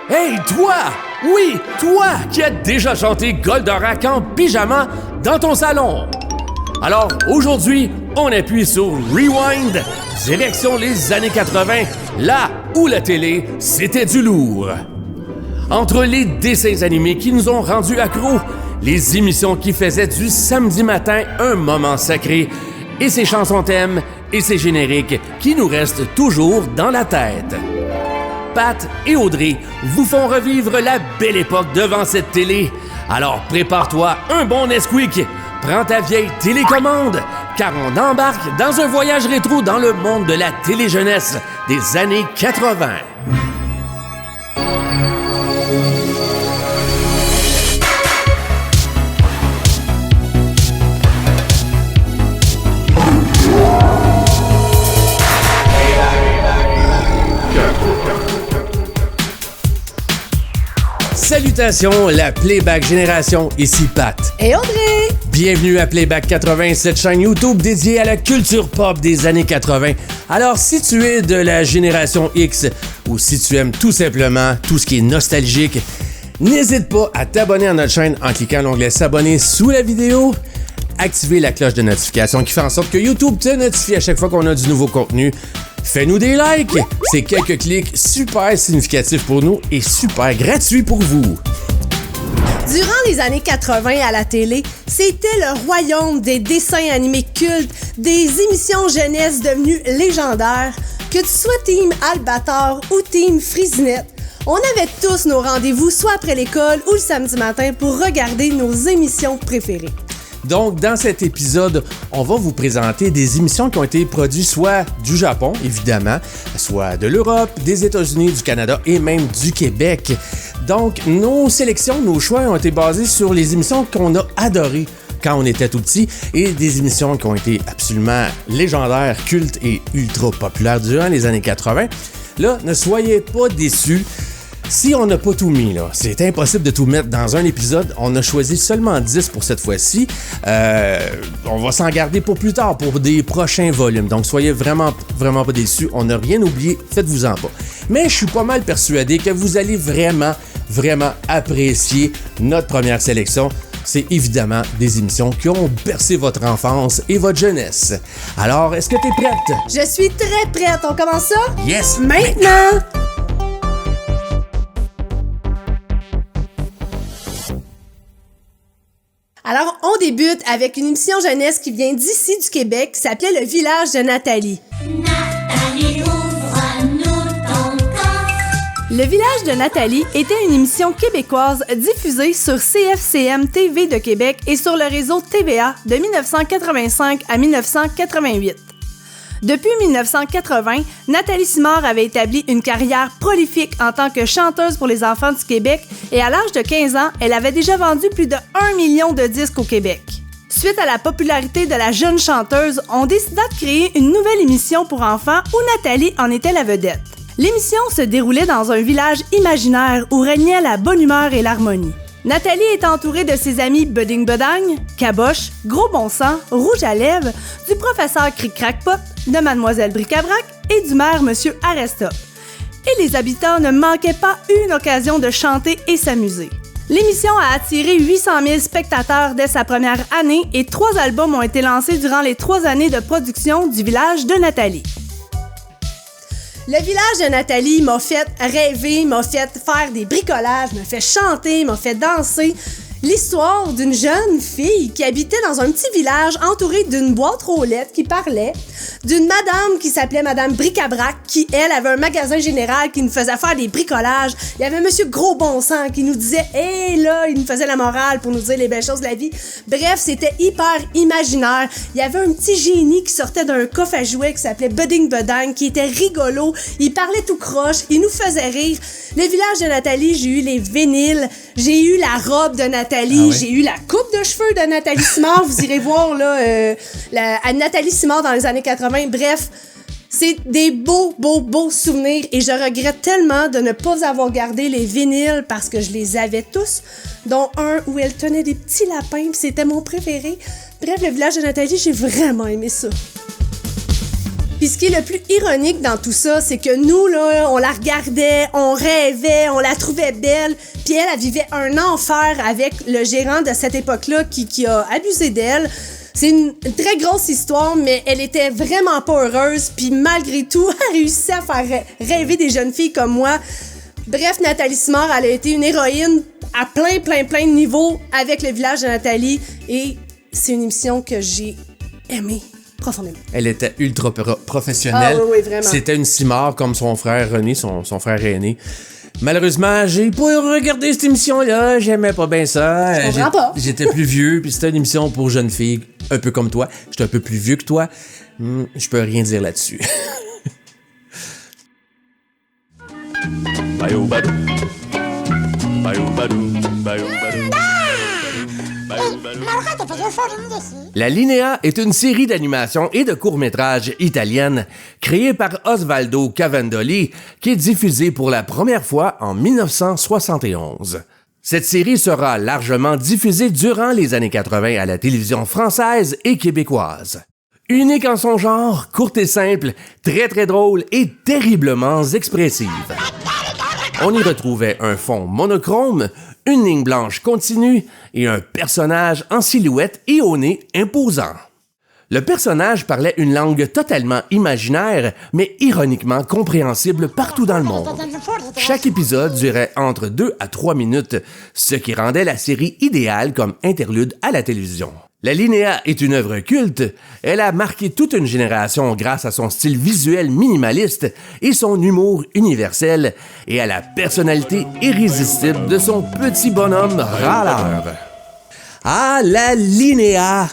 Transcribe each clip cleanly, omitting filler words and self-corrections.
Hey, toi! Oui, toi qui as déjà chanté Goldorak en pyjama dans ton salon! Alors, aujourd'hui, on appuie sur Rewind, direction les années 80, là où la télé, c'était du lourd. Entre les dessins animés qui nous ont rendus accros, les émissions qui faisaient du samedi matin un moment sacré, et ces chansons thèmes et ces génériques qui nous restent toujours dans la tête. Pat et Audrey vous font revivre la belle époque devant cette télé. Alors prépare-toi un bon Nesquik, prends ta vieille télécommande, car on embarque dans un voyage rétro dans le monde de la télé-jeunesse des années 80. Salutations, la Playback Génération, ici Pat. Et Audrey! Bienvenue à Playback 80, cette chaîne YouTube dédiée à la culture pop des années 80. Alors, si tu es de la génération X ou si tu aimes tout simplement tout ce qui est nostalgique, n'hésite pas à t'abonner à notre chaîne en cliquant l'onglet s'abonner sous la vidéo. Activer la cloche de notification qui fait en sorte que YouTube te notifie à chaque fois qu'on a du nouveau contenu. Fais-nous des likes! C'est quelques clics super significatifs pour nous et super gratuits pour vous. Durant les années 80 à la télé, c'était le royaume des dessins animés cultes, des émissions jeunesse devenues légendaires. Que tu sois Team Albator ou Team Frisinette, on avait tous nos rendez-vous soit après l'école ou le samedi matin pour regarder nos émissions préférées. Donc, dans cet épisode, on va vous présenter des émissions qui ont été produites soit du Japon, évidemment, soit de l'Europe, des États-Unis, du Canada et même du Québec. Donc, nos sélections, nos choix ont été basés sur les émissions qu'on a adorées quand on était tout petit et des émissions qui ont été absolument légendaires, cultes et ultra populaires durant les années 80. Là, ne soyez pas déçus. Si on n'a pas tout mis, là, c'est impossible de tout mettre dans un épisode. On a choisi seulement 10 pour cette fois-ci. On va s'en garder pour plus tard, pour des prochains volumes. Donc, soyez vraiment pas déçus. On n'a rien oublié, faites-vous-en pas. Mais je suis pas mal persuadé que vous allez vraiment apprécier notre première sélection. C'est évidemment des émissions qui ont bercé votre enfance et votre jeunesse. Alors, est-ce que t'es prête? Je suis très prête. On commence ça? Yes! Maintenant! Alors, on débute avec une émission jeunesse qui vient d'ici du Québec, qui s'appelait Le Village de Nathalie. Nathalie, ouvre-nous ton corps. Le Village de Nathalie était une émission québécoise diffusée sur CFCM TV de Québec et sur le réseau TVA de 1985 à 1988. Depuis 1980, Nathalie Simard avait établi une carrière prolifique en tant que chanteuse pour les enfants du Québec et à l'âge de 15 ans, elle avait déjà vendu plus de 1 million de disques au Québec. Suite à la popularité de la jeune chanteuse, on décida de créer une nouvelle émission pour enfants où Nathalie en était la vedette. L'émission se déroulait dans un village imaginaire où régnait la bonne humeur et l'harmonie. Nathalie est entourée de ses amis Budding Bedagne, Caboche, Gros Bon Sang, Rouge à Lèvres, du professeur Cric Crackpot, de Mademoiselle Bric-à-Brac et du maire Monsieur Aresta. Et les habitants ne manquaient pas une occasion de chanter et s'amuser. L'émission a attiré 800 000 spectateurs dès sa première année et 3 albums ont été lancés durant les 3 années de production du Village de Nathalie. Le Village de Nathalie m'a fait rêver, m'a fait faire des bricolages, m'a fait chanter, m'a fait danser. L'histoire d'une jeune fille qui habitait dans un petit village entouré d'une boîte aux lettres qui parlait, d'une madame qui s'appelait Madame Bric-à-Brac qui, elle, avait un magasin général qui nous faisait faire des bricolages. Il y avait Monsieur Gros Bon Sang qui nous disait « Hey là », il nous faisait la morale pour nous dire les belles choses de la vie. Bref, c'était hyper imaginaire. Il y avait un petit génie qui sortait d'un coffre à jouets qui s'appelait Budding Bedagne qui était rigolo. Il parlait tout croche, il nous faisait rire. Le Village de Nathalie, j'ai eu les vinyles, j'ai eu la robe de Nathalie, j'ai eu la coupe de cheveux de Nathalie Simard. Vous irez voir là, à Nathalie Simard dans les années 80. Bref, c'est des beaux souvenirs et je regrette tellement de ne pas avoir gardé les vinyles parce que je les avais tous, dont un où elle tenait des petits lapins, puis c'était mon préféré. Bref, le Village de Nathalie, j'ai vraiment aimé ça. Puis ce qui est le plus ironique dans tout ça, c'est que nous, là, on la regardait, on rêvait, on la trouvait belle, puis elle vivait un enfer avec le gérant de cette époque-là qui a abusé d'elle. C'est une très grosse histoire, mais elle était vraiment pas heureuse, puis malgré tout, elle réussissait à faire rêver des jeunes filles comme moi. Bref, Nathalie Simard, elle a été une héroïne à plein de niveaux avec le village de Nathalie, et c'est une émission que j'ai aimée profondément. Elle était ultra professionnelle. Ah oui, vraiment. C'était une Simard comme son frère René, son frère aîné. Malheureusement, j'ai pas regardé cette émission-là, j'aimais pas bien ça. Je comprends pas. J'étais plus vieux, puis c'était une émission pour jeunes filles, un peu comme toi. J'étais un peu plus vieux que toi. Je peux rien dire là-dessus. La Linea est une série d'animation et de courts-métrages italienne créée par Osvaldo Cavandoli qui est diffusée pour la première fois en 1971. Cette série sera largement diffusée durant les années 80 à la télévision française et québécoise. Unique en son genre, courte et simple, très drôle et terriblement expressive. On y retrouvait un fond monochrome, une ligne blanche continue et un personnage en silhouette et au nez imposant. Le personnage parlait une langue totalement imaginaire, mais ironiquement compréhensible partout dans le monde. Chaque épisode durait entre 2 à 3 minutes, ce qui rendait la série idéale comme interlude à la télévision. La Linea est une œuvre culte. Elle a marqué toute une génération grâce à son style visuel minimaliste et son humour universel et à la personnalité irrésistible de son petit bonhomme râleur. Ah, la Linea!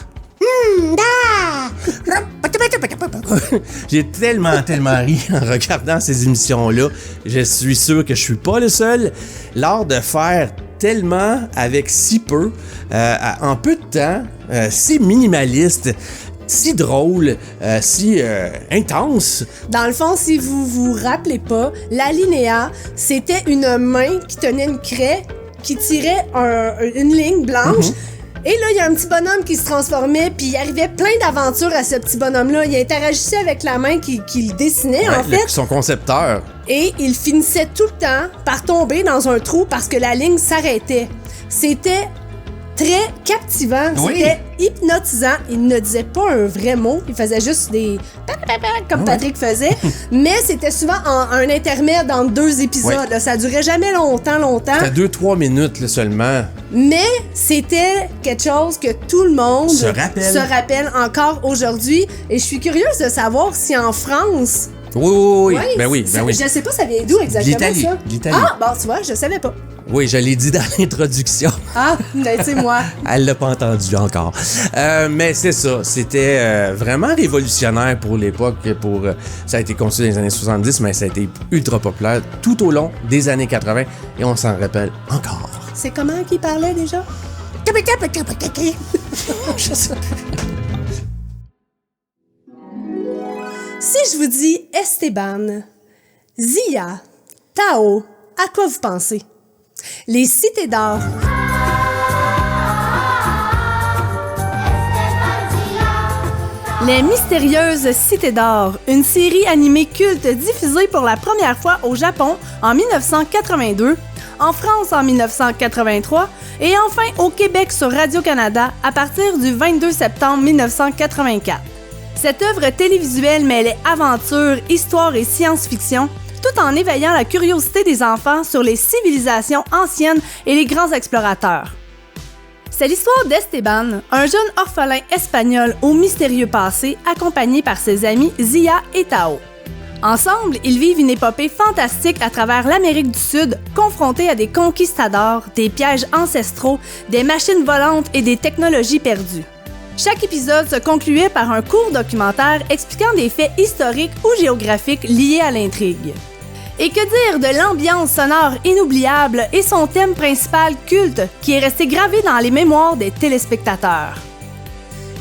J'ai tellement ri en regardant ces émissions-là. Je suis sûr que je suis pas le seul. L'art de faire tellement avec si peu, en peu de temps, si minimaliste, si drôle, si intense. Dans le fond, si vous vous rappelez pas, la Linea, c'était une main qui tenait une craie, qui tirait une ligne blanche. Et là, il y a un petit bonhomme qui se transformait, puis il arrivait plein d'aventures à ce petit bonhomme-là. Il interagissait avec la main qui le dessinait, en fait. Son concepteur. Et il finissait tout le temps par tomber dans un trou parce que la ligne s'arrêtait. C'était très captivant, oui. C'était hypnotisant. Il ne disait pas un vrai mot, il faisait juste des comme Patrick faisait, mais c'était souvent un intermède entre 2 épisodes. Oui. Là, ça durait jamais longtemps. C'était 2-3 minutes là, seulement. Mais c'était quelque chose que tout le monde se rappelle encore aujourd'hui. Et je suis curieuse de savoir si en France... Oui. Ben oui. Je sais pas ça vient d'où exactement ça. L'Italie. Ah, bon, tu vois, je savais pas. Oui, je l'ai dit dans l'introduction. Ah, ben tu sais, moi. Elle l'a pas entendu encore. Mais c'est ça, c'était vraiment révolutionnaire pour l'époque. Ça a été conçu dans les années 70, mais ça a été ultra populaire tout au long des années 80 et on s'en rappelle encore. C'est comment qu'il parlait déjà? Je sais plus. Si je vous dis Esteban, Zia, Tao, à quoi vous pensez? Les cités d'or. Les mystérieuses cités d'or, une série animée culte diffusée pour la première fois au Japon en 1982, en France en 1983 et enfin au Québec sur Radio-Canada à partir du 22 septembre 1984. Cette œuvre télévisuelle mêlait aventure, histoire et science-fiction, tout en éveillant la curiosité des enfants sur les civilisations anciennes et les grands explorateurs. C'est l'histoire d'Esteban, un jeune orphelin espagnol au mystérieux passé, accompagné par ses amis Zia et Tao. Ensemble, ils vivent une épopée fantastique à travers l'Amérique du Sud, confrontés à des conquistadors, des pièges ancestraux, des machines volantes et des technologies perdues. Chaque épisode se concluait par un court documentaire expliquant des faits historiques ou géographiques liés à l'intrigue. Et que dire de l'ambiance sonore inoubliable et son thème principal culte qui est resté gravé dans les mémoires des téléspectateurs?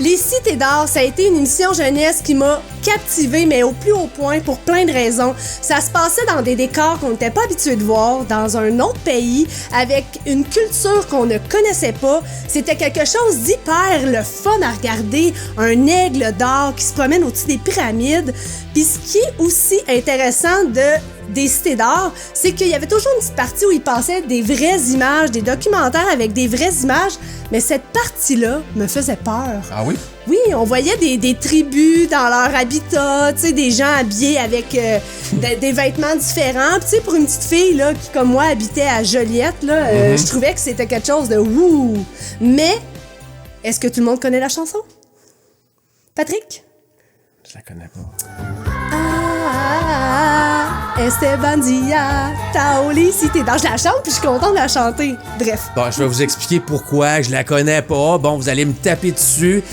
Les Cités d'or, ça a été une émission jeunesse qui m'a captivée, mais au plus haut point, pour plein de raisons. Ça se passait dans des décors qu'on n'était pas habitué de voir, dans un autre pays, avec une culture qu'on ne connaissait pas. C'était quelque chose d'hyper le fun à regarder, un aigle d'or qui se promène au-dessus des pyramides. Puis ce qui est aussi intéressant des Cités d'or, c'est qu'il y avait toujours une petite partie où il passait des vraies images, des documentaires avec des vraies images, mais cette partie-là me faisait peur. Ah oui? Oui, on voyait des tribus dans leur habitat, tu sais, des gens habillés avec des vêtements différents. Puis tu sais, pour une petite fille là, qui, comme moi, habitait à Joliette, là, je trouvais que c'était quelque chose de wouh! Mais, est-ce que tout le monde connaît la chanson? Patrick? Je la connais pas. Esteban Dia, Taoli, Cité d'or. Je la chante puis je suis contente de la chanter. Bref. Bon, je vais vous expliquer pourquoi je la connais pas. Bon, vous allez me taper dessus.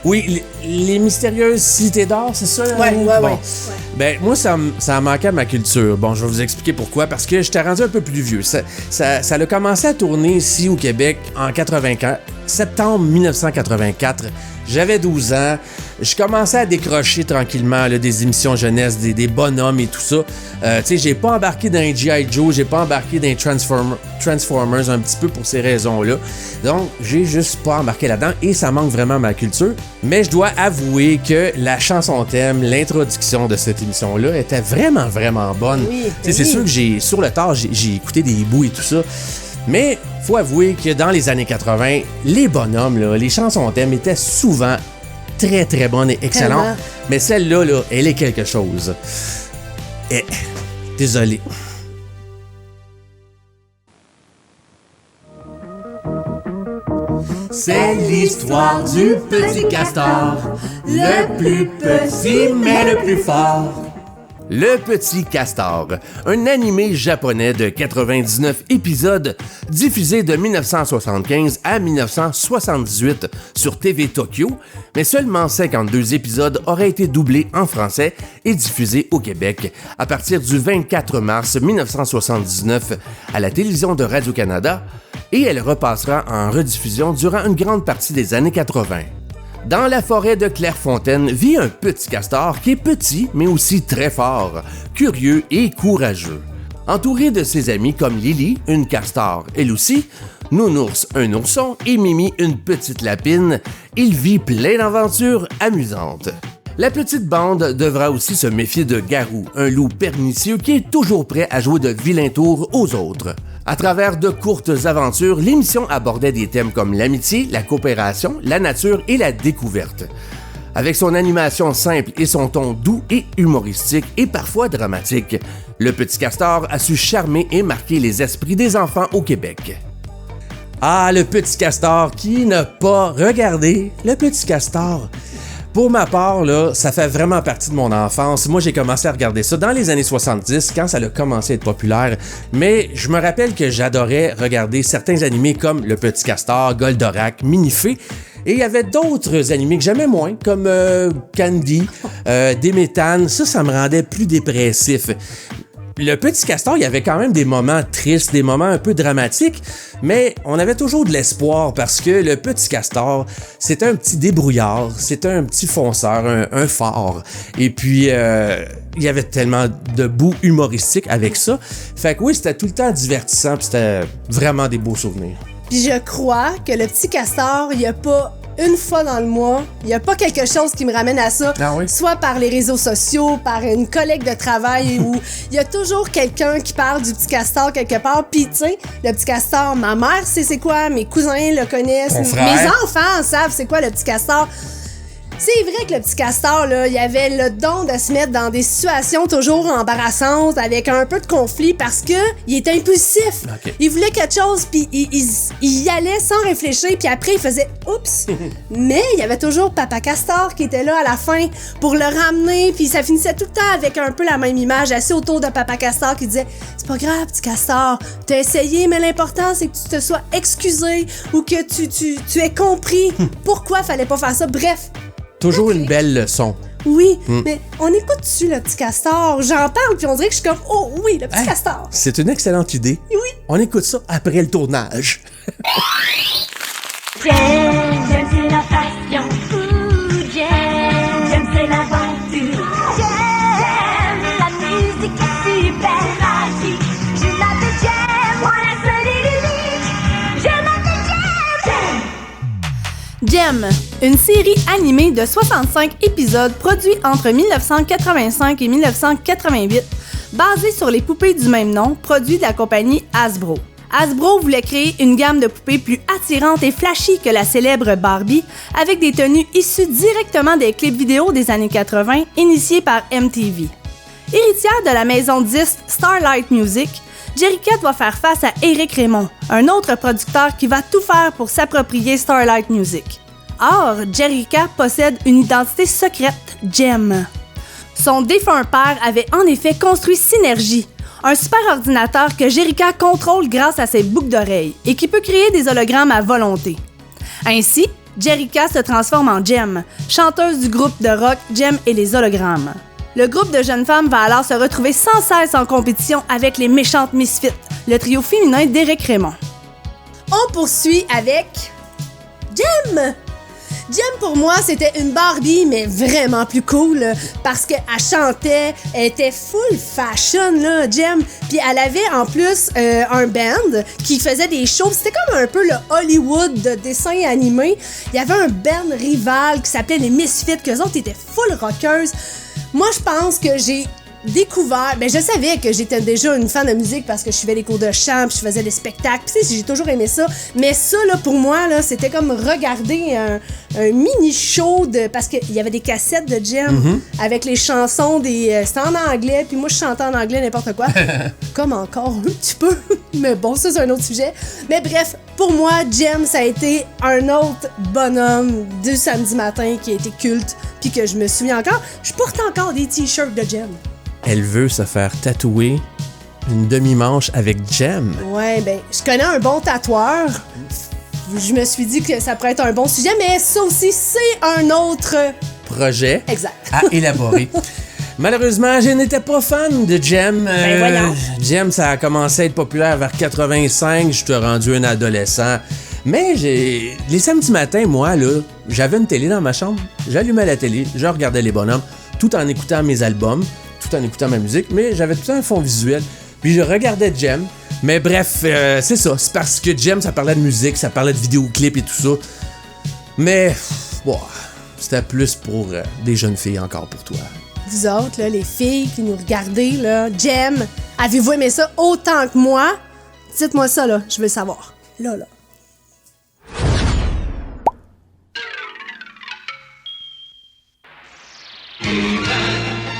Oui, les mystérieuses Cités d'or, c'est ça? Ouais. Ben, moi, ça manquait à ma culture. Bon, je vais vous expliquer pourquoi. Parce que j'étais rendu un peu plus vieux. Ça a commencé à tourner ici au Québec en 84, septembre 1984. J'avais 12 ans. Je commençais à décrocher tranquillement là, des émissions jeunesse, des bonhommes et tout ça. Tu sais, j'ai pas embarqué dans les G.I. Joe, j'ai pas embarqué dans les Transformers un petit peu pour ces raisons-là. Donc, j'ai juste pas embarqué là-dedans et ça manque vraiment à ma culture. Mais je dois avouer que la chanson thème, l'introduction de cette émission-là était vraiment, vraiment bonne. Oui, c'est sûr que sur le tard, j'ai écouté des bouts et tout ça. Mais faut avouer que dans les années 80, les bonhommes, là, les chansons thèmes étaient souvent très très bonnes et excellentes. Tellement. Mais celle-là, là, elle est quelque chose. Désolé. C'est l'histoire du petit castor, le plus petit mais le plus fort. Le Petit Castor, un animé japonais de 99 épisodes diffusé de 1975 à 1978 sur TV Tokyo, mais seulement 52 épisodes auraient été doublés en français et diffusés au Québec à partir du 24 mars 1979 à la télévision de Radio-Canada et elle repassera en rediffusion durant une grande partie des années 80. Dans la forêt de Clairefontaine vit un petit castor qui est petit mais aussi très fort, curieux et courageux. Entouré de ses amis comme Lily, une castor elle aussi, Nounours, un ourson et Mimi, une petite lapine, il vit plein d'aventures amusantes. La petite bande devra aussi se méfier de Garou, un loup pernicieux qui est toujours prêt à jouer de vilains tours aux autres. À travers de courtes aventures, l'émission abordait des thèmes comme l'amitié, la coopération, la nature et la découverte. Avec son animation simple et son ton doux et humoristique et parfois dramatique, le Petit Castor a su charmer et marquer les esprits des enfants au Québec. Ah, le Petit Castor, qui n'a pas regardé le Petit Castor? Pour ma part, là, ça fait vraiment partie de mon enfance. Moi, j'ai commencé à regarder ça dans les années 70, quand ça a commencé à être populaire. Mais je me rappelle que j'adorais regarder certains animés comme Le Petit Castor, Goldorak, Minifée. Et il y avait d'autres animés que j'aimais moins, comme Candy, Déméthane. Ça me rendait plus dépressif. Le Petit Castor, il y avait quand même des moments tristes, des moments un peu dramatiques, mais on avait toujours de l'espoir parce que le Petit Castor, c'était un petit débrouillard, c'était un petit fonceur, un phare. Et puis, il y avait tellement de bouts humoristiques avec ça. Fait que oui, c'était tout le temps divertissant, puis c'était vraiment des beaux souvenirs. Puis je crois que le Petit Castor, il y a pas une fois dans le mois, il n'y a pas quelque chose qui me ramène à ça, Ah oui? soit par les réseaux sociaux, par une collègue de travail, où il y a toujours quelqu'un qui parle du Petit Castor quelque part. Puis tu sais, le Petit Castor, ma mère sait c'est quoi, mes cousins le connaissent, Ton frère? mes enfants savent c'est quoi le Petit Castor. C'est vrai que le Petit Castor, là, il avait le don de se mettre dans des situations toujours embarrassantes, avec un peu de conflit, parce que il était impulsif. Okay. Il voulait quelque chose, puis il y allait sans réfléchir, puis après, il faisait « oups ». Mais il y avait toujours Papa Castor qui était là à la fin pour le ramener, puis ça finissait tout le temps avec un peu la même image, assis autour de Papa Castor qui disait « C'est pas grave, Petit Castor, t'as essayé, mais l'important, c'est que tu te sois excusé ou que tu aies compris pourquoi fallait pas faire ça. » Bref. Toujours une belle leçon. Oui, mais on écoute-tu le Petit Castor? J'en parle, puis on dirait que je suis comme « Oh oui, le Petit Castor! » C'est une excellente idée. Oui. On écoute ça après le tournage. J'aime, c'est la passion. Jem, une série animée de 65 épisodes produits entre 1985 et 1988, basée sur les poupées du même nom, produits de la compagnie Hasbro. Hasbro voulait créer une gamme de poupées plus attirante et flashy que la célèbre Barbie, avec des tenues issues directement des clips vidéo des années 80 initiés par MTV. Héritière de la maison de disques Starlight Music, Jerrica doit faire face à Éric Raymond, un autre producteur qui va tout faire pour s'approprier Starlight Music. Or, Jerrica possède une identité secrète, Jem. Son défunt père avait en effet construit Synergy, un super ordinateur que Jerrica contrôle grâce à ses boucles d'oreilles et qui peut créer des hologrammes à volonté. Ainsi, Jerrica se transforme en Jem, chanteuse du groupe de rock Jem et les hologrammes. Le groupe de jeunes femmes va alors se retrouver sans cesse en compétition avec les méchantes Misfits, le trio féminin d'Éric Raymond. On poursuit avec Jem. Jem, pour moi, c'était une Barbie, mais vraiment plus cool, parce qu'elle chantait, elle était full fashion, là, Jem. Puis elle avait en plus un band qui faisait des shows. C'était comme un peu le Hollywood de dessins animés. Il y avait un band rival qui s'appelait les Misfits, qu'eux autres étaient full rockeuses. Moi, je pense que j'ai découvert... je savais que j'étais déjà une fan de musique parce que je suivais les cours de chant, puis je faisais des spectacles, puis tu sais, j'ai toujours aimé ça. Mais ça, là, pour moi, là, c'était comme regarder un mini-show parce qu'il y avait des cassettes de Jem avec les chansons c'était en anglais, puis moi, je chantais en anglais n'importe quoi. Comme encore un petit peu. Mais bon, ça, c'est un autre sujet. Mais bref, pour moi, Jem, ça a été un autre bonhomme du samedi matin qui a été culte, puis que je me souviens encore. Je porte encore des t-shirts de Jem. Elle veut se faire tatouer une demi-manche avec Jem. Ouais, je connais un bon tatoueur. Je me suis dit que ça pourrait être un bon sujet, mais ça aussi, c'est un autre projet exact. À élaborer. Malheureusement, je n'étais pas fan de Jem. Voyons. Jem, ça a commencé à être populaire vers 85. Je suis rendu un adolescent. Mais les samedis matins, moi, là, j'avais une télé dans ma chambre. J'allumais la télé, je regardais les bonhommes, tout en écoutant mes albums, tout en écoutant ma musique, mais j'avais tout le temps un fond visuel. Puis je regardais Jem. Mais bref, c'est ça. C'est parce que Jem, ça parlait de musique, ça parlait de vidéoclips et tout ça. Mais, c'était plus pour des jeunes filles encore pour toi. Vous autres, là, les filles qui nous regardez, là, Jem, avez-vous aimé ça autant que moi? Dites-moi ça, là, je veux le savoir. Là.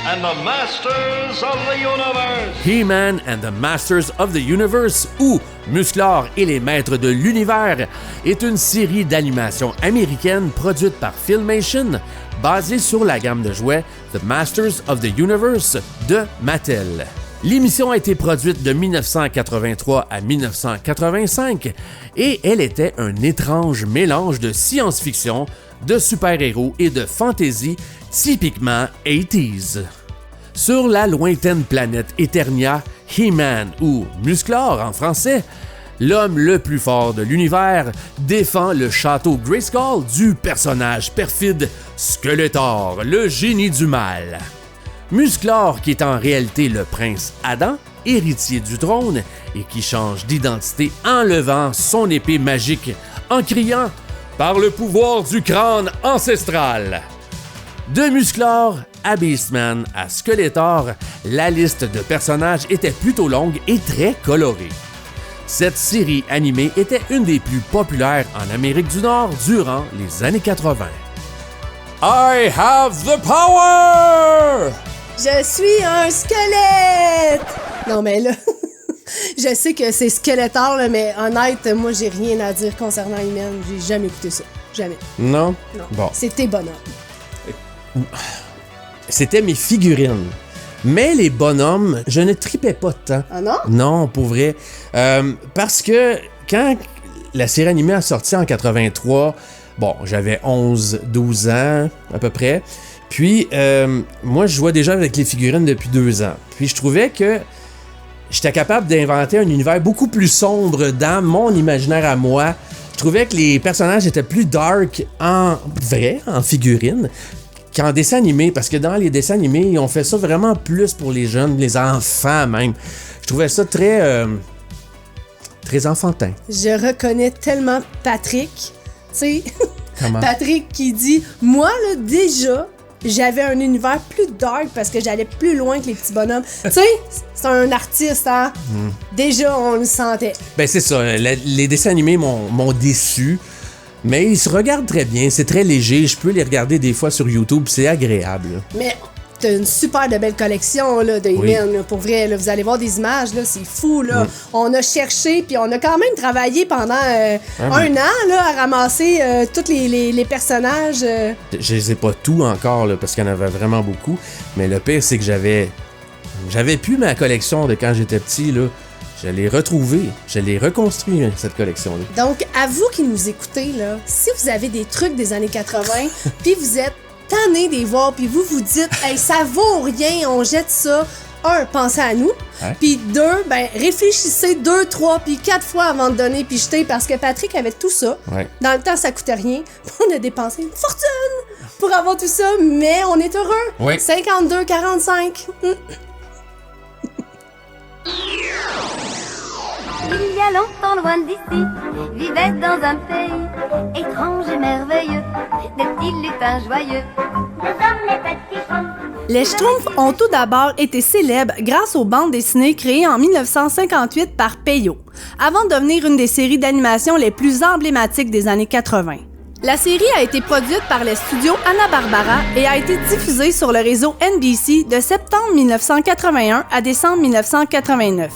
And the Masters of the Universe. He-Man and the Masters of the Universe, ou Musclor et les Maîtres de l'Univers, est une série d'animation américaine produite par Filmation, basée sur la gamme de jouets The Masters of the Universe de Mattel. L'émission a été produite de 1983 à 1985 et elle était un étrange mélange de science-fiction, de super-héros et de fantasy typiquement 80s. Sur la lointaine planète Eternia, He-Man ou Musclor en français, l'homme le plus fort de l'univers défend le château Grayskull du personnage perfide Skeletor, le génie du mal. Musclor, qui est en réalité le prince Adam, héritier du trône, et qui change d'identité en levant son épée magique en criant « Par le pouvoir du crâne ancestral !» De Musclor à Beastman à Skeletor, la liste de personnages était plutôt longue et très colorée. Cette série animée était une des plus populaires en Amérique du Nord durant les années 80. I have the power! Je suis un squelette! Non, mais là, je sais que c'est Skeletor, là, mais honnête, moi, j'ai rien à dire concernant He-Man. J'ai jamais écouté ça. Jamais. Non? Non. Bon. C'était bonhomme. C'était mes figurines. Mais les bonhommes, je ne tripais pas tant. Ah non? Non, pour vrai. Parce que quand la série animée a sorti en 83, j'avais 11-12 ans à peu près. Puis, moi, je jouais déjà avec les figurines depuis 2 ans. Puis, je trouvais que j'étais capable d'inventer un univers beaucoup plus sombre dans mon imaginaire à moi. Je trouvais que les personnages étaient plus dark en figurines, qu'en dessin animé, parce que dans les dessins animés, ils ont fait ça vraiment plus pour les jeunes, les enfants même. Je trouvais ça très enfantin. Je reconnais tellement Patrick. Tu sais, Comment? Patrick qui dit « Moi, là, déjà, j'avais un univers plus dark parce que j'allais plus loin que les petits bonhommes. » Tu sais, c'est un artiste, hein? Déjà, on le sentait. Ben c'est ça, les dessins animés m'ont déçu, mais ils se regardent très bien, c'est très léger, je peux les regarder des fois sur YouTube, c'est agréable. Là. Mais t'as une super de belle collection là, de He-Man, là, pour vrai. Là, vous allez voir des images, là, c'est fou. Là. On a cherché, puis on a quand même travaillé pendant un an là, à ramasser tous les personnages. Je les ai pas tous encore, là, parce qu'il y en avait vraiment beaucoup, mais le pire, c'est que j'avais plus ma collection de quand j'étais petit, là. Je l'ai retrouvée, je l'ai reconstruit, cette collection-là. Donc, à vous qui nous écoutez, là, si vous avez des trucs des années 80, puis vous êtes tanné des voir, puis vous vous dites « Hey, ça vaut rien, on jette ça », pensez à nous. Ouais. Puis 2, réfléchissez 2, 3, puis 4 fois avant de donner puis jeter, parce que Patrick avait tout ça. Ouais. Dans le temps, ça coûtait rien. On a dépensé une fortune pour avoir tout ça, mais on est heureux. Ouais. 52-45. Il y a longtemps loin d'ici, vivait dans un pays étrange et merveilleux, des petits lutins joyeux. Nous sommes les petits schtroumpfs. Les Schtroumpfs ont tout d'abord été célèbres grâce aux bandes dessinées créées en 1958 par Peyo, avant de devenir une des séries d'animation les plus emblématiques des années 80. La série a été produite par les studios Hanna-Barbera et a été diffusée sur le réseau NBC de septembre 1981 à décembre 1989.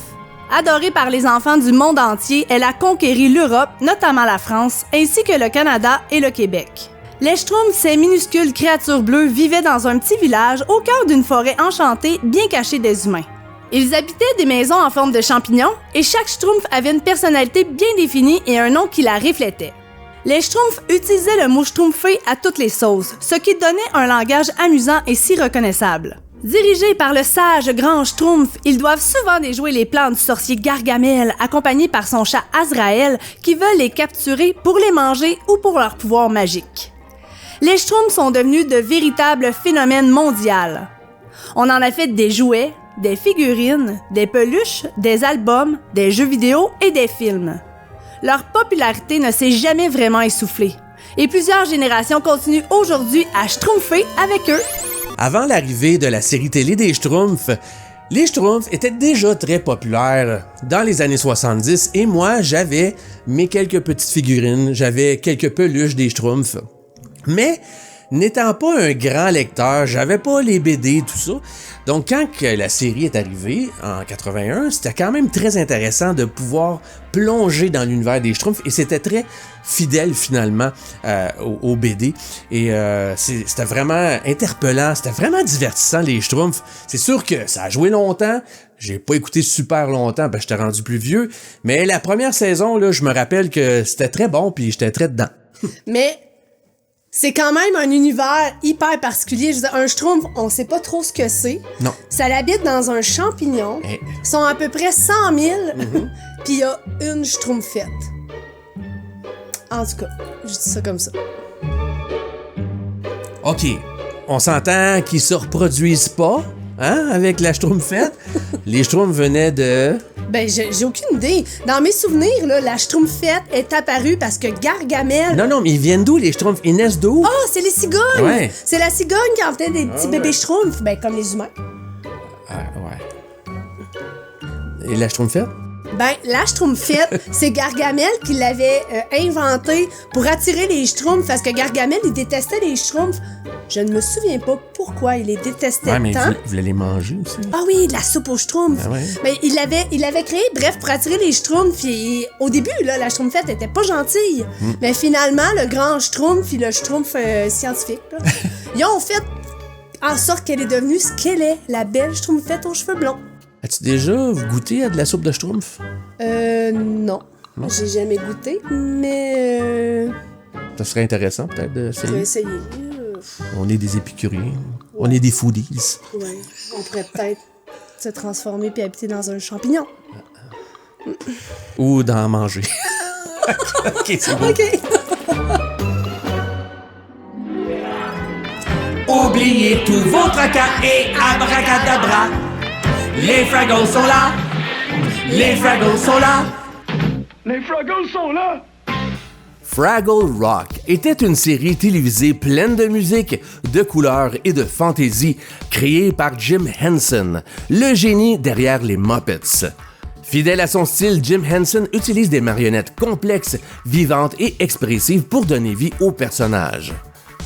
Adorée par les enfants du monde entier, elle a conquéri l'Europe, notamment la France, ainsi que le Canada et le Québec. Les Schtroumpfs, ces minuscules créatures bleues, vivaient dans un petit village au cœur d'une forêt enchantée bien cachée des humains. Ils habitaient des maisons en forme de champignons et chaque Schtroumpf avait une personnalité bien définie et un nom qui la reflétait. Les Schtroumpfs utilisaient le mot schtroumpfé à toutes les sauces, ce qui donnait un langage amusant et si reconnaissable. Dirigés par le sage grand Schtroumpf, ils doivent souvent déjouer les plans du sorcier Gargamel, accompagné par son chat Azraël, qui veulent les capturer pour les manger ou pour leur pouvoir magique. Les Schtroumpfs sont devenus de véritables phénomènes mondiaux. On en a fait des jouets, des figurines, des peluches, des albums, des jeux vidéo et des films. Leur popularité ne s'est jamais vraiment essoufflée, et plusieurs générations continuent aujourd'hui à schtroumpfer avec eux. Avant l'arrivée de la série télé des Schtroumpfs, les Schtroumpfs étaient déjà très populaires dans les années 70 et moi, j'avais mes quelques petites figurines, j'avais quelques peluches des Schtroumpfs. Mais, n'étant pas un grand lecteur, j'avais pas les BD, tout ça. Donc, quand la série est arrivée, en 81, c'était quand même très intéressant de pouvoir plonger dans l'univers des Schtroumpfs et c'était très fidèle, finalement, aux BD. Et c'était vraiment interpellant, c'était vraiment divertissant, les Schtroumpfs. C'est sûr que ça a joué longtemps. J'ai pas écouté super longtemps parce que j'étais rendu plus vieux. Mais la première saison, là, je me rappelle que c'était très bon puis j'étais très dedans. Mais c'est quand même un univers hyper particulier. Je veux dire, un Schtroumpf, on sait pas trop ce que c'est. Non. Ça habite dans un champignon. Eh. Ils sont à peu près 100 000. Puis il y a une Schtroumpfette. En tout cas, je dis ça comme ça. OK, on s'entend qu'ils se reproduisent pas, hein, avec la Schtroumpfette. Les Schtroumpfs venaient de... Ben, j'ai aucune idée. Dans mes souvenirs, là, la Schtroumpfette est apparue parce que Gargamel... Non, mais ils viennent d'où, les Schtroumpfs? Ils naissent d'où? Oh, c'est les cigognes! Ouais. C'est la cigogne qui en fait des petits bébés Schtroumpfs, ben, comme les humains. Ah, ouais. Et la Schtroumpfette? Ben, la Schtroumpfette, c'est Gargamel qui l'avait inventé pour attirer les Schtroumpfs, parce que Gargamel, il détestait les Schtroumpfs. Je ne me souviens pas pourquoi il les détestait Ouais, mais tant. ils voulaient les manger aussi. Ah oui, de la soupe aux Schtroumpfs. Ah ouais. Mais il l'avait créé, bref, pour attirer les Schtroumpfs. Et au début, là, la Schtroumpfette était pas gentille. Mais finalement, le grand Schtroumpf et le Schtroumpf scientifique, là, ils ont fait en sorte qu'elle est devenue ce qu'elle est, la belle Schtroumpfette aux cheveux blonds. As-tu déjà goûté à de la soupe de Schtroumpf? Non. Non? J'ai jamais goûté, mais Ça serait intéressant, peut-être, je vais d'essayer. essayer. On est des épicuriens. On est des foodies. Ouais, on pourrait peut-être se transformer puis habiter dans un champignon. Ou d'en manger. OK, c'est bon. OK. Oubliez tous vos tracas et abracadabra. Les Fraggles sont là. Les Fraggles sont là. Les Fraggles sont là! Fraggle Rock était une série télévisée pleine de musique, de couleurs et de fantaisie, créée par Jim Henson, le génie derrière les Muppets. Fidèle à son style, Jim Henson utilise des marionnettes complexes, vivantes et expressives pour donner vie aux personnages.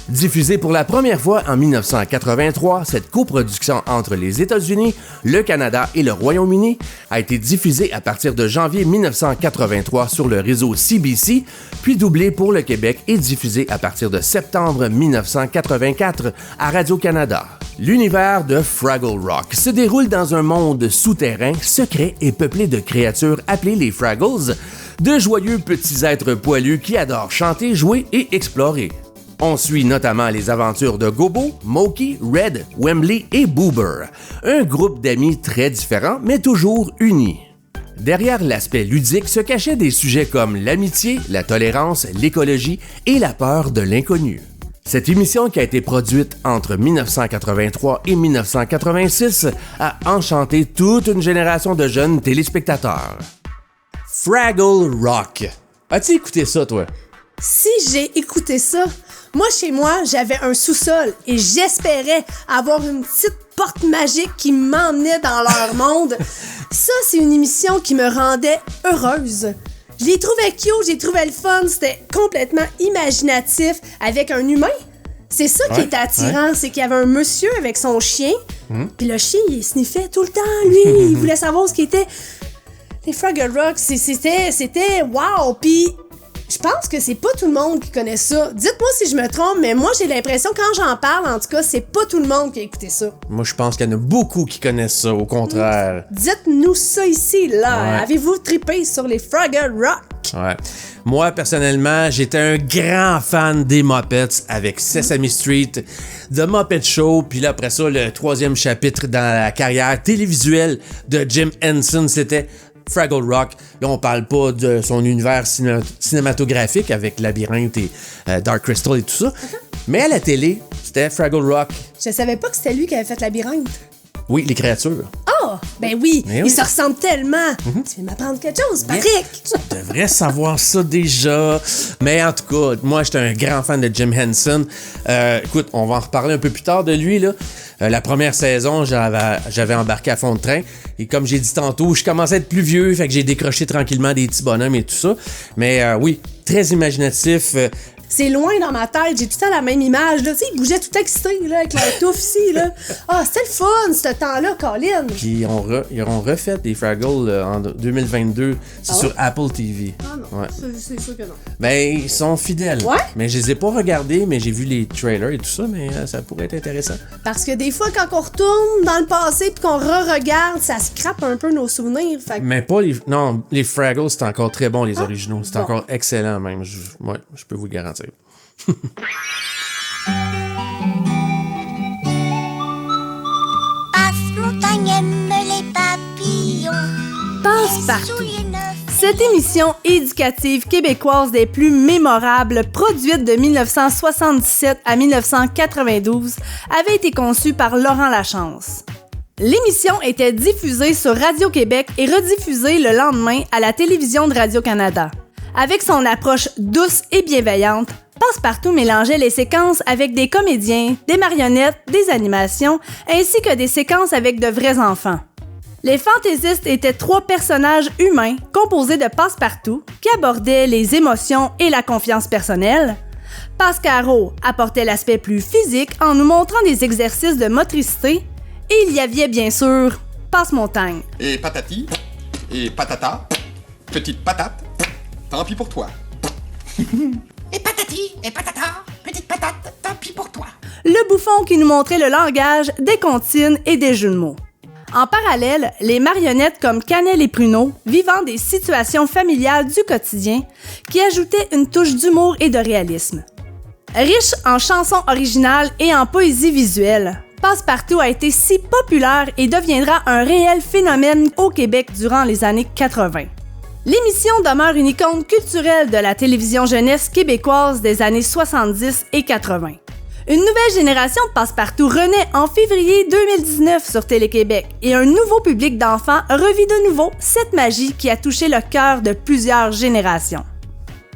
Diffusée pour la première fois en 1983, cette coproduction entre les États-Unis, le Canada et le Royaume-Uni a été diffusée à partir de janvier 1983 sur le réseau CBC, puis doublée pour le Québec et diffusée à partir de septembre 1984 à Radio-Canada. L'univers de Fraggle Rock se déroule dans un monde souterrain, secret et peuplé de créatures appelées les Fraggles, de joyeux petits êtres poilus qui adorent chanter, jouer et explorer. On suit notamment les aventures de Gobo, Moki, Red, Wembley et Boober, un groupe d'amis très différents mais toujours unis. Derrière l'aspect ludique se cachaient des sujets comme l'amitié, la tolérance, l'écologie et la peur de l'inconnu. Cette émission, qui a été produite entre 1983 et 1986, a enchanté toute une génération de jeunes téléspectateurs. Fraggle Rock. As-tu écouté ça, toi? Si j'ai écouté ça, moi, chez moi, j'avais un sous-sol et j'espérais avoir une petite porte magique qui m'emmenait dans leur monde. Ça, c'est une émission qui me rendait heureuse. Je les trouvais cute, j'ai trouvé le fun, c'était complètement imaginatif avec un humain. C'est ça qui était attirant, c'est qu'il y avait un monsieur avec son chien, puis le chien, il sniffait tout le temps, lui, il voulait savoir ce qui était. Les Fraggle Rock, c'était wow, puis je pense que c'est pas tout le monde qui connaît ça. Dites-moi si je me trompe, mais moi, j'ai l'impression, quand j'en parle, en tout cas, c'est pas tout le monde qui a écouté ça. Moi, je pense qu'il y en a beaucoup qui connaissent ça, au contraire. Dites-nous ça ici, là. Ouais. Avez-vous trippé sur les Fraggle Rock? Ouais. Moi, personnellement, j'étais un grand fan des Muppets avec Sesame Street, The Muppet Show, puis là, après ça, le 3e chapitre dans la carrière télévisuelle de Jim Henson, c'était Fraggle Rock. Là, on parle pas de son univers cinématographique avec Labyrinthe et Dark Crystal et tout ça, mais à la télé, c'était Fraggle Rock. Je savais pas que c'était lui qui avait fait Labyrinthe. Oui, les créatures. Oh, ben oui, Mais ils oui. se ressemblent tellement. Tu veux m'apprendre quelque chose, Patrick? Tu devrais savoir ça déjà. Mais en tout cas, moi, j'étais un grand fan de Jim Henson. Écoute, on va en reparler un peu plus tard de lui, là. La première saison, j'avais embarqué à fond de train. Et comme j'ai dit tantôt, je commençais à être plus vieux, fait que j'ai décroché tranquillement des petits bonhommes et tout ça. Mais oui, très imaginatif. C'est loin dans ma tête, j'ai tout le temps la même image. Là. Tu sais, ils bougeaient tout excités là, avec leur touffe ici. Là. Ah, c'était le fun, ce temps-là, Colin. Puis ils auront refait des Fraggles en 2022. C'est sur Apple TV. Ah non, Ouais. c'est sûr que non. Ben, ils sont fidèles. Ouais? Mais je les ai pas regardés, mais j'ai vu les trailers et tout ça, mais ça pourrait être intéressant. Parce que des fois, quand on retourne dans le passé puis qu'on re-regarde, ça scrape un peu nos souvenirs. Fait que... Mais pas les... Non, les Fraggles, c'est encore très bon, les originaux. C'est Bon. encore excellent, même. Ouais, je peux vous le garantir. Passe-montagne aime les papillons. Passe-partout. Cette émission éducative québécoise des plus mémorables, produite de 1977 à 1992, avait été conçue par Laurent Lachance. L'émission était diffusée sur Radio-Québec et rediffusée le lendemain à la télévision de Radio-Canada. Avec son approche douce et bienveillante, Passe-Partout mélangeait les séquences avec des comédiens, des marionnettes, des animations, ainsi que des séquences avec de vrais enfants. Les fantaisistes étaient 3 personnages humains composés de Passe-Partout qui abordaient les émotions et la confiance personnelle. Pascaro apportait l'aspect plus physique en nous montrant des exercices de motricité. Et il y avait bien sûr Passe-Montagne. Et patati, et patata, petite patate, tant pis pour toi. Et patati, et patata, petite patate, tant pis pour toi. Le bouffon qui nous montrait le langage des comptines et des jeux de mots. En parallèle, les marionnettes comme Cannelle et Pruneau vivant des situations familiales du quotidien qui ajoutaient une touche d'humour et de réalisme. Riche en chansons originales et en poésie visuelle, Passe-Partout a été si populaire et deviendra un réel phénomène au Québec durant les années 80. L'émission demeure une icône culturelle de la télévision jeunesse québécoise des années 70 et 80. Une nouvelle génération de Passe-Partout renaît en février 2019 sur Télé-Québec et un nouveau public d'enfants revit de nouveau cette magie qui a touché le cœur de plusieurs générations.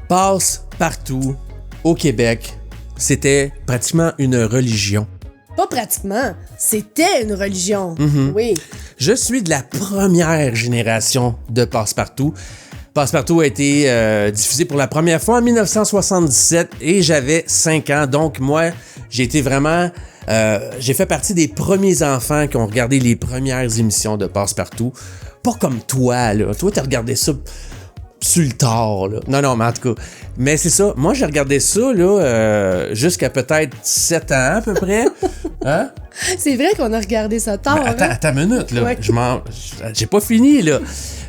Passe-Partout au Québec, c'était pratiquement une religion. Pas pratiquement, c'était une religion. Oui. Je suis de la première génération de Passe-Partout. Passe-Partout a été diffusé pour la première fois en 1977 et j'avais 5 ans. Donc moi, j'ai été vraiment... j'ai fait partie des premiers enfants qui ont regardé les premières émissions de Passe-Partout. Pas comme toi, là. Toi, t'as regardé ça sur le tard, là. Non, mais en tout cas. Mais c'est ça. Moi, j'ai regardé ça, là, jusqu'à peut-être 7 ans, à peu près. Hein? C'est vrai qu'on a regardé ça tard. Attends une minute, là. Ouais. J'ai pas fini, là.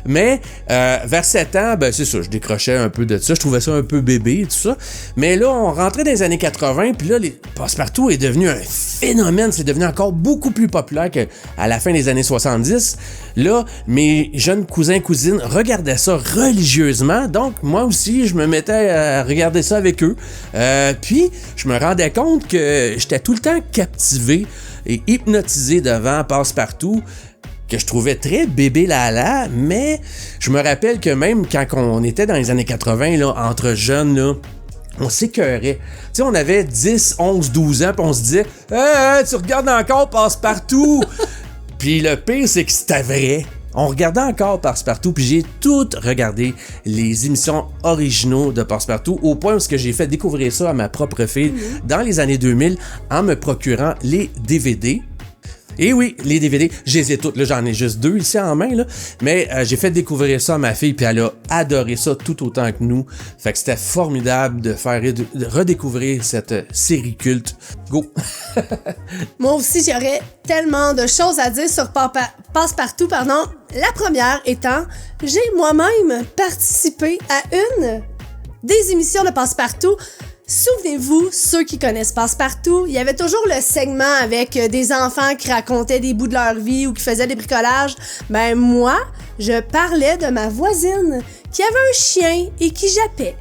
Mais vers 7 ans, ben c'est ça, je décrochais un peu de ça. Je trouvais ça un peu bébé et tout ça. Mais là, on rentrait dans les années 80, puis là, les Passe-Partout est devenu un phénomène. C'est devenu encore beaucoup plus populaire qu'à la fin des années 70. Là, mes jeunes cousins-cousines regardaient ça religieusement. Donc, moi aussi, je me mettais à regarder ça avec eux. Puis, je me rendais compte que j'étais tout le temps captivé et hypnotisé devant Passe-Partout, que je trouvais très bébé lala, mais je me rappelle que même quand on était dans les années 80, là, entre jeunes, là, on s'écœurait. Tu sais, on avait 10, 11, 12 ans, puis on se disait « Hey, tu regardes encore Passe-Partout! » Puis le pire, c'est que c'était vrai. On regardait encore Passe-Partout, puis j'ai tout regardé les émissions originaux de Passe-Partout, au point où j'ai fait découvrir ça à ma propre fille dans les années 2000 en me procurant les DVD. Et oui, les DVD, je les ai toutes. Là, j'en ai juste 2 ici en main, là. Mais j'ai fait découvrir ça à ma fille, puis elle a adoré ça tout autant que nous. Fait que c'était formidable de faire de redécouvrir cette série culte. Go! Moi aussi, j'aurais tellement de choses à dire sur Passe-Partout, pardon. La première étant, j'ai moi-même participé à une des émissions de Passe-Partout. Souvenez-vous, ceux qui connaissent Passe-Partout, il y avait toujours le segment avec des enfants qui racontaient des bouts de leur vie ou qui faisaient des bricolages. Ben moi, je parlais de ma voisine qui avait un chien et qui jappait.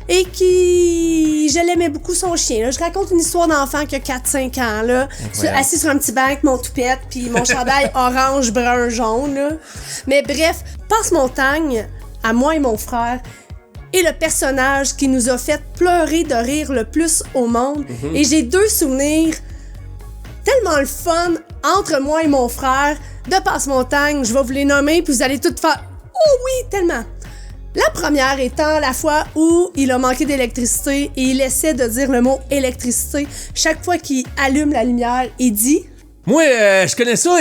Et qui... Je l'aimais beaucoup, son chien. Là. Je raconte une histoire d'enfant qui a 4-5 ans, là, assis sur un petit banc avec mon toupette puis mon chandail orange, brun, jaune. Là. Mais bref, Passe-Montagne, à moi et mon frère, et le personnage qui nous a fait pleurer de rire le plus au monde. Et j'ai 2 souvenirs tellement le fun entre moi et mon frère de Passe-Montagne. Je vais vous les nommer, puis vous allez toutes faire « Oh oui, tellement! » La première étant la fois où il a manqué d'électricité et il essaie de dire le mot « électricité ». Chaque fois qu'il allume la lumière, il dit « Moi, je connais ça,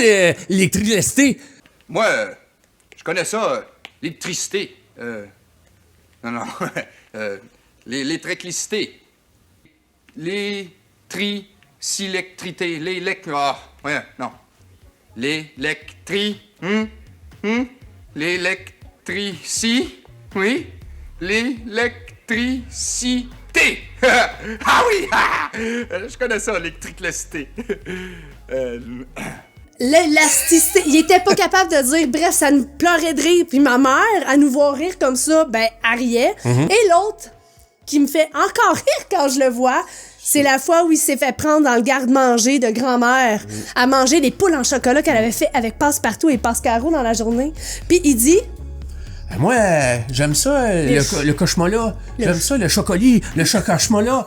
l'électricité. » Moi, je connais ça, l'électricité. Non, l'électricité. L'électricité. Non. L'électrici. Oui. L'électricité. Ah oui! Je connais ça, l'électricité. L'élasticité. Il était pas capable de dire. Bref, ça nous pleurait de rire. Puis ma mère, à nous voir rire comme ça, ben, elle riait. Et l'autre, qui me fait encore rire quand je le vois, c'est la fois où il s'est fait prendre dans le garde-manger de grand-mère à manger des poules en chocolat qu'elle avait fait avec Passe-Partout et Passe-Caro dans la journée. Puis il dit... Moi, j'aime ça, le coche-mola. J'aime ça, le chocoli, le chocolat.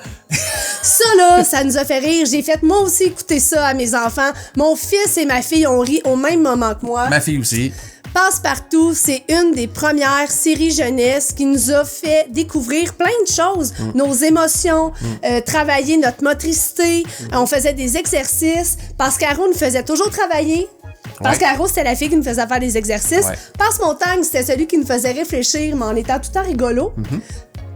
Ça, là, ça nous a fait rire. J'ai fait, moi aussi, écouter ça à mes enfants. Mon fils et ma fille ont ri au même moment que moi. Ma fille aussi. Passe-Partout, c'est une des premières séries jeunesse qui nous a fait découvrir plein de choses. Nos émotions, travailler notre motricité. On faisait des exercices. Passe-Caro nous faisait toujours travailler. Passe-Caro, c'était la fille qui nous faisait faire des exercices. Passe-Montagne, c'était celui qui nous faisait réfléchir, mais en étant tout le temps rigolo.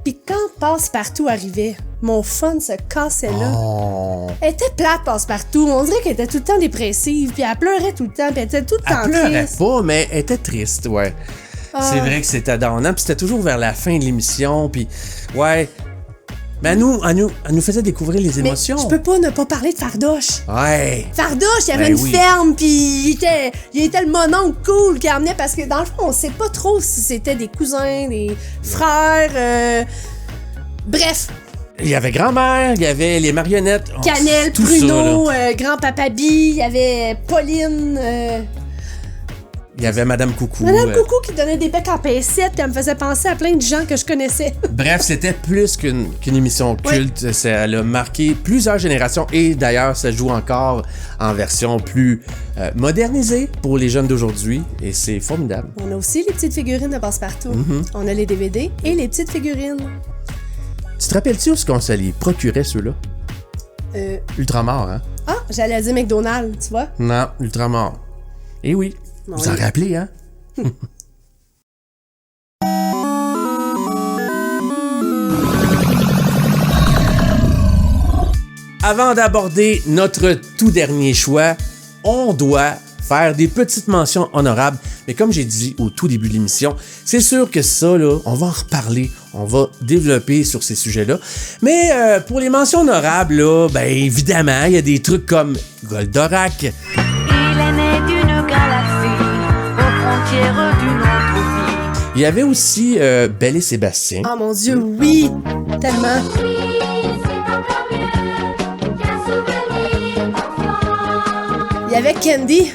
Puis quand Passe-Partout arrivait, mon fun se cassait là. Elle était plate, Passe-Partout. On dirait qu'elle était tout le temps dépressive, puis elle pleurait tout le temps, puis elle était tout le temps triste. Elle pleurait pas, mais elle était triste, ouais. C'est vrai que c'était donnant, puis c'était toujours vers la fin de l'émission, puis ouais... Mais elle nous faisait découvrir les émotions. Mais je peux pas ne pas parler de Fardoche. Ouais. Fardoche, il avait une ferme, puis il était le mononcle cool qui emmenait, parce que dans le fond, on sait pas trop si c'était des cousins, des frères, bref. Il y avait grand-mère, il y avait les marionnettes. Cannelle, Bruno, grand-papa Bi, il y avait Pauline. Il y avait Madame Coucou. Madame Coucou qui donnait des becs en pincette, puis elle me faisait penser à plein de gens que je connaissais. Bref, c'était plus qu'une émission culte. Elle a marqué plusieurs générations et d'ailleurs, ça joue encore en version plus modernisée pour les jeunes d'aujourd'hui et c'est formidable. On a aussi les petites figurines de Passe-Partout. On a les DVD et les petites figurines. Tu te rappelles-tu où est-ce qu'on se les procurait, ceux-là? Ultramar, hein? Ah, j'allais dire McDonald's, tu vois? Non, Ultramar. Eh oui, vous en rappelez, hein? Avant d'aborder notre tout dernier choix, on doit faire des petites mentions honorables. Mais comme j'ai dit au tout début de l'émission, c'est sûr que ça, là, on va en reparler. On va développer sur ces sujets-là. Mais pour les mentions honorables, là, ben évidemment, il y a des trucs comme Goldorak. Il est né d'une galaxie aux frontières d'une autre vie. Il y avait aussi Belle et Sébastien. Oh mon Dieu, oui! Tellement! Il y avait Candy.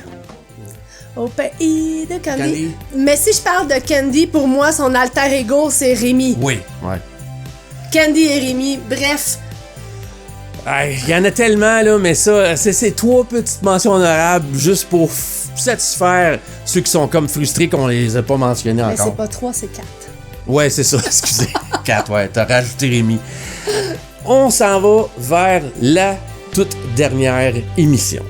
Au pays de Candy. Mais si je parle de Candy, pour moi, son alter ego, c'est Rémi. Oui, ouais. Candy et Rémi, bref. Il y en a tellement, là, mais ça, c'est 3 petites mentions honorables juste pour satisfaire ceux qui sont comme frustrés qu'on les a pas mentionnés Mais encore. c'est pas 3, c'est 4. Ouais, c'est ça, excusez. 4, ouais, t'as rajouté Rémi. On s'en va vers la toute dernière émission.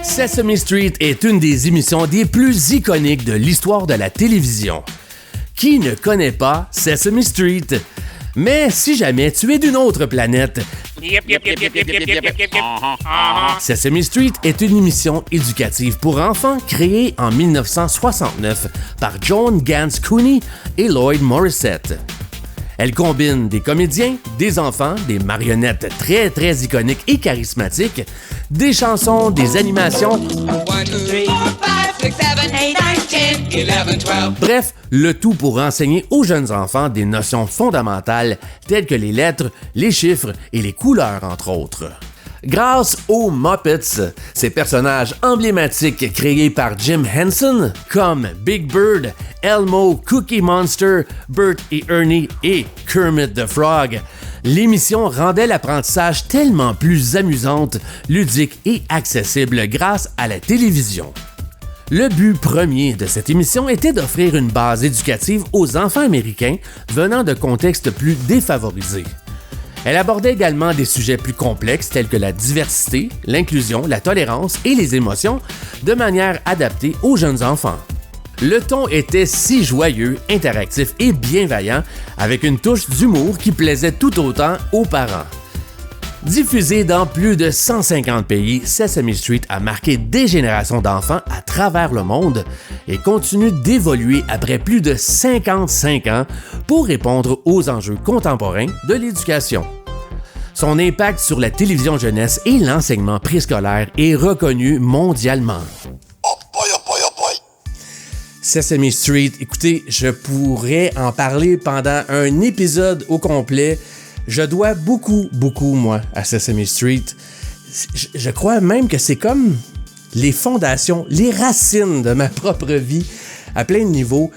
Sesame Street est une des émissions des plus iconiques de l'histoire de la télévision. Qui ne connaît pas Sesame Street? Mais si jamais tu es d'une autre planète, Sesame Street est une émission éducative pour enfants créée en 1969 par Joan Gans Cooney et Lloyd Morissette. Elle combine des comédiens, des enfants, des marionnettes très très iconiques et charismatiques, des chansons, des animations, bref, le tout pour enseigner aux jeunes enfants des notions fondamentales telles que les lettres, les chiffres et les couleurs entre autres. Grâce aux Muppets, ces personnages emblématiques créés par Jim Henson, comme Big Bird, Elmo, Cookie Monster, Bert et Ernie et Kermit the Frog, l'émission rendait l'apprentissage tellement plus amusante, ludique et accessible grâce à la télévision. Le but premier de cette émission était d'offrir une base éducative aux enfants américains venant de contextes plus défavorisés. Elle abordait également des sujets plus complexes tels que la diversité, l'inclusion, la tolérance et les émotions de manière adaptée aux jeunes enfants. Le ton était si joyeux, interactif et bienveillant avec une touche d'humour qui plaisait tout autant aux parents. Diffusé dans plus de 150 pays, Sesame Street a marqué des générations d'enfants à travers le monde et continue d'évoluer après plus de 55 ans pour répondre aux enjeux contemporains de l'éducation. Son impact sur la télévision jeunesse et l'enseignement préscolaire est reconnu mondialement. Sesame Street, écoutez, je pourrais en parler pendant un épisode au complet. Je dois beaucoup, moi, à Sesame Street. Je crois même que c'est comme les fondations, les racines de ma propre vie à plein de niveaux.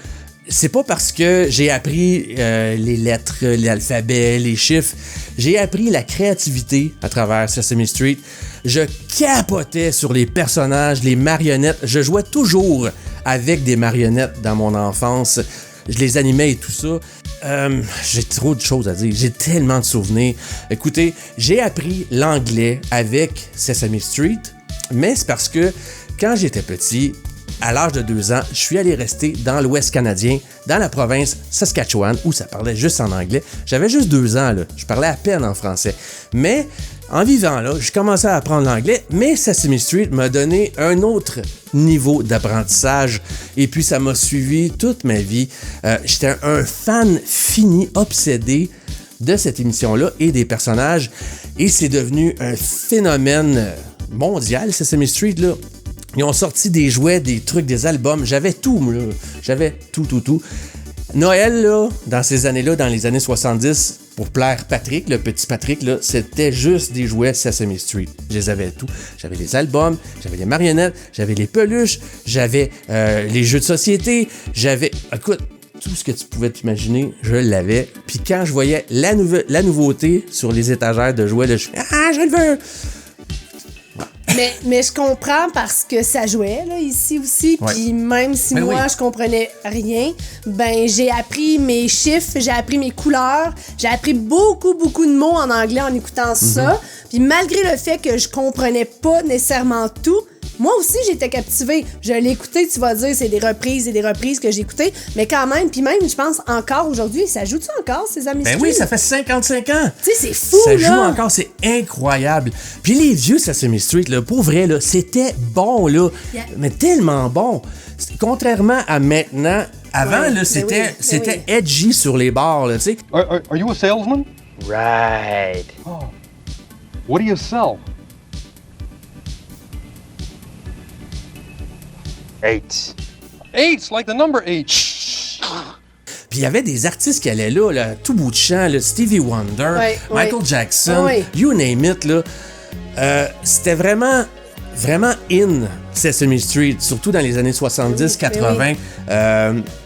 C'est pas parce que j'ai appris les lettres, l'alphabet, les chiffres. J'ai appris la créativité à travers Sesame Street. Je capotais sur les personnages, les marionnettes. Je jouais toujours avec des marionnettes dans mon enfance. Je les animais et tout ça. J'ai trop de choses à dire. J'ai tellement de souvenirs. Écoutez, j'ai appris l'anglais avec Sesame Street, mais c'est parce que quand j'étais petit, à l'âge de 2 ans, je suis allé rester dans l'Ouest canadien, dans la province Saskatchewan, où ça parlait juste en anglais. J'avais juste 2 ans, là. Je parlais à peine en français. Mais en vivant là, je commençais à apprendre l'anglais, mais Sesame Street m'a donné un autre niveau d'apprentissage et puis ça m'a suivi toute ma vie. J'étais un fan fini, obsédé de cette émission-là et des personnages et c'est devenu un phénomène mondial, Sesame Street, là. Ils ont sorti des jouets, des trucs, des albums. J'avais tout, là. J'avais tout. Noël, là, dans ces années-là, dans les années 70, pour plaire Patrick, le petit Patrick, là, c'était juste des jouets Sesame Street. Je les avais tous. J'avais les albums, j'avais les marionnettes, j'avais les peluches, j'avais les jeux de société, j'avais... Écoute, tout ce que tu pouvais t'imaginer, je l'avais. Puis quand je voyais la nouveauté sur les étagères de jouets, là, je fais « Ah, je le veux! » Mais je comprends parce que ça jouait, là, ici aussi. Puis même si moi, je comprenais rien, ben j'ai appris mes chiffres, j'ai appris mes couleurs, j'ai appris beaucoup de mots en anglais en écoutant ça. Puis malgré le fait que je comprenais pas nécessairement tout, moi aussi, j'étais captivée. Je l'ai écouté, tu vas dire, c'est des reprises et des reprises que j'ai écoutées. Mais quand même, puis même, je pense, encore aujourd'hui, ça joue-tu encore, ces amis? Ben oui, ça fait 55 ans. Tu sais, c'est fou, ça là. Ça joue encore, c'est incroyable. Puis les vieux Sesame Street, là, pour vrai, là, c'était bon, là. Yeah. Mais tellement bon. Contrairement à maintenant, avant, là, c'était edgy sur les bars, là, tu sais. Are you a salesman? Right. Oh. What do you sell? 8. 8's like the number 8. Puis il y avait des artistes qui allaient là, tout bout de champ, là, Stevie Wonder, Michael Jackson, you name it, là. C'était vraiment in Sesame Street, surtout dans les années 70-80.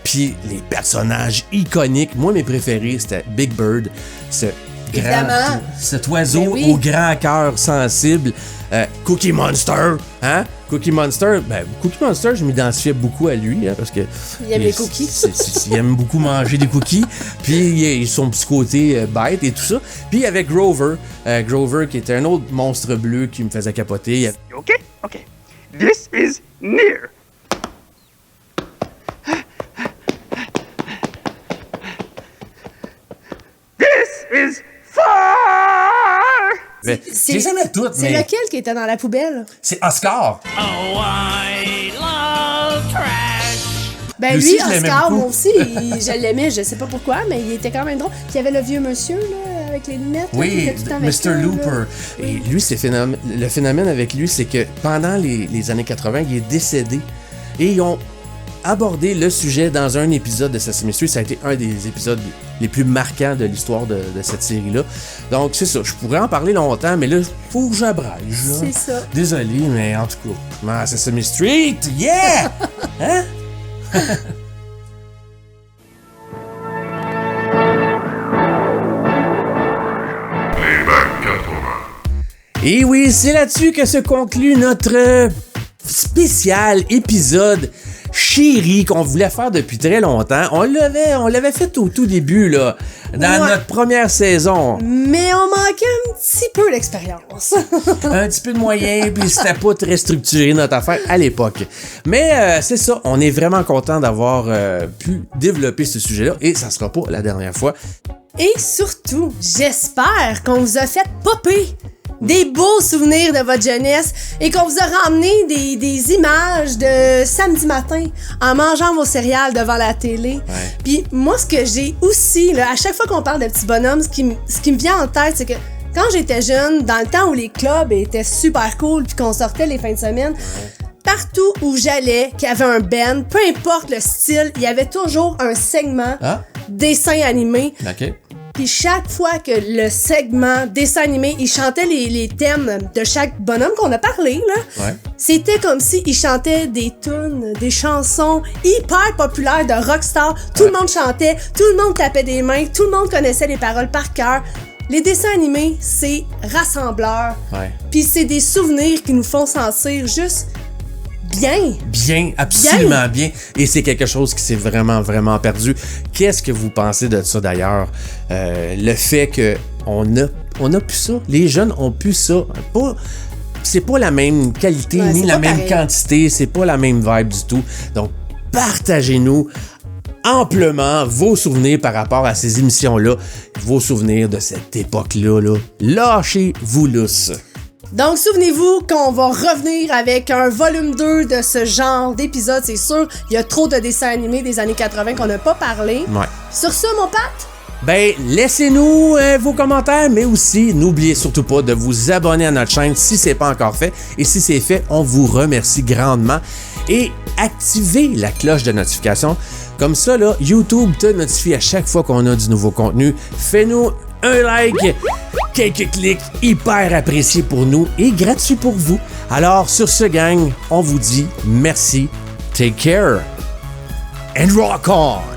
Puis les personnages iconiques, moi mes préférés, c'était Big Bird, cet oiseau au grand cœur sensible. Cookie Monster, hein? Cookie Monster, je m'identifiais beaucoup à lui, hein, parce que... Il aime les cookies. Il aime beaucoup manger des cookies, puis son petit côté bête et tout ça. Puis avec Grover, qui était un autre monstre bleu qui me faisait capoter. OK. This is near. This is far. Je les aimais toutes, c'est lequel qui était dans la poubelle? C'est Oscar. Oh, I love trash. Ben lui, Oscar, moi aussi, je l'aimais, je sais pas pourquoi, mais il était quand même drôle. Puis il y avait le vieux monsieur, là, avec les lunettes. Oui, Mr. Looper. Et lui, le phénomène avec lui, c'est que pendant les années 80, il est décédé. Et ils ont abordé le sujet dans un épisode de Sesame Street. Ça a été un des épisodes les plus marquants de l'histoire de cette série-là. Donc, c'est ça. Je pourrais en parler longtemps, mais là, faut que j'abrège. C'est ça. Désolé, mais en tout cas, Sesame Street, yeah! Hein? Et oui, c'est là-dessus que se conclut notre spécial épisode chéri qu'on voulait faire depuis très longtemps. On l'avait fait au tout début, là, dans notre première saison. Mais on manquait un petit peu d'expérience. Un petit peu de moyens, puis c'était pas très structuré notre affaire à l'époque. Mais c'est ça, on est vraiment content d'avoir pu développer ce sujet-là, et ça sera pas la dernière fois. Et surtout, j'espère qu'on vous a fait popper des beaux souvenirs de votre jeunesse et qu'on vous a ramené des images de samedi matin en mangeant vos céréales devant la télé. Puis moi, ce que j'ai aussi, là, à chaque fois qu'on parle de petits bonhommes, ce qui me vient en tête, c'est que quand j'étais jeune, dans le temps où les clubs étaient super cool puis qu'on sortait les fins de semaine, partout où j'allais, qu'il y avait un band, peu importe le style, il y avait toujours un segment dessin animé. OK. Puis chaque fois que le segment dessin animé, il chantait les thèmes de chaque bonhomme qu'on a parlé, là, c'était comme s'il chantait des tunes, des chansons hyper populaires de rockstar. Tout le monde chantait, tout le monde tapait des mains, tout le monde connaissait les paroles par cœur. Les dessins animés, c'est rassembleur. Puis c'est des souvenirs qui nous font sentir juste bien, absolument bien. Et c'est quelque chose qui s'est vraiment perdu. Qu'est-ce que vous pensez de ça d'ailleurs? Le fait que on a plus ça. Les jeunes ont plus ça. C'est pas la même qualité ni la même quantité. C'est pas la même vibe du tout. Donc, partagez-nous amplement vos souvenirs par rapport à ces émissions-là. Vos souvenirs de cette époque-là. Lâchez-vous lousse. Donc, souvenez-vous qu'on va revenir avec un volume 2 de ce genre d'épisode, c'est sûr. Il y a trop de dessins animés des années 80 qu'on n'a pas parlé. Sur ça, mon Pat? Ben, laissez-nous vos commentaires, mais aussi, n'oubliez surtout pas de vous abonner à notre chaîne si c'est pas encore fait. Et si c'est fait, on vous remercie grandement. Et activez la cloche de notification. Comme ça, là, YouTube te notifie à chaque fois qu'on a du nouveau contenu. Fais-nous un like, quelques clics, hyper appréciés pour nous et gratuits pour vous. Alors, sur ce, gang, on vous dit merci, take care, and rock on!